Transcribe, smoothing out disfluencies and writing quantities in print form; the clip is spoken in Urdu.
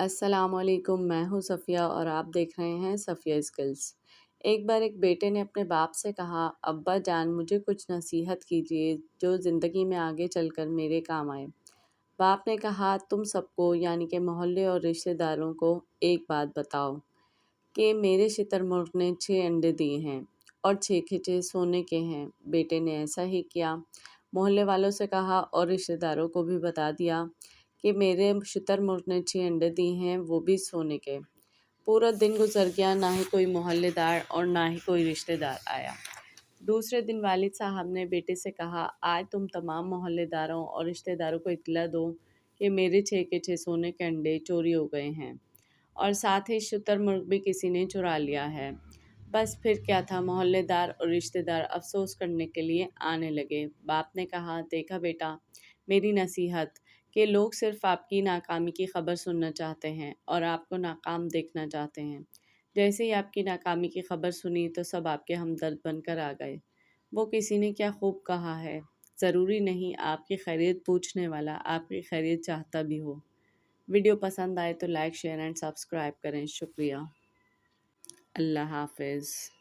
السلام علیکم، میں ہوں صفیہ اور آپ دیکھ رہے ہیں صفیہ اسکلز۔ ایک بار ایک بیٹے نے اپنے باپ سے کہا، ابا جان مجھے کچھ نصیحت کیجیے جو زندگی میں آگے چل کر میرے کام آئے۔ باپ نے کہا، تم سب کو یعنی کہ محلے اور رشتہ داروں کو ایک بات بتاؤ کہ میرے شتر مرغ نے 6 انڈے دیے ہیں اور 6 کے 6 سونے کے ہیں۔ بیٹے نے ایسا ہی کیا، محلے والوں سے کہا اور رشتہ داروں کو بھی بتا دیا کہ میرے شتر مرغ نے 6 انڈے دیے ہیں، وہ بھی سونے کے۔ پورا دن گزر گیا، نہ ہی کوئی محلے دار اور نہ ہی کوئی رشتہ دار آیا۔ دوسرے دن والد صاحب نے بیٹے سے کہا، آج تم تمام محلے داروں اور رشتہ داروں کو اطلاع دو کہ میرے 6 کے 6 سونے کے انڈے چوری ہو گئے ہیں اور ساتھ ہی شتر مرغ بھی کسی نے چرا لیا ہے۔ بس پھر کیا تھا، محلے دار اور رشتہ دار افسوس کرنے کے لیے آنے لگے۔ باپ نے کہا، دیکھا بیٹا، میری نصیحت کہ لوگ صرف آپ کی ناکامی کی خبر سننا چاہتے ہیں اور آپ کو ناکام دیکھنا چاہتے ہیں۔ جیسے ہی آپ کی ناکامی کی خبر سنی تو سب آپ کے ہمدرد بن کر آ گئے۔ وہ کسی نے کیا خوب کہا ہے، ضروری نہیں آپ کی خیریت پوچھنے والا آپ کی خیریت چاہتا بھی ہو۔ ویڈیو پسند آئے تو لائک، شیئر اینڈ سبسکرائب کریں۔ شکریہ۔ اللہ حافظ۔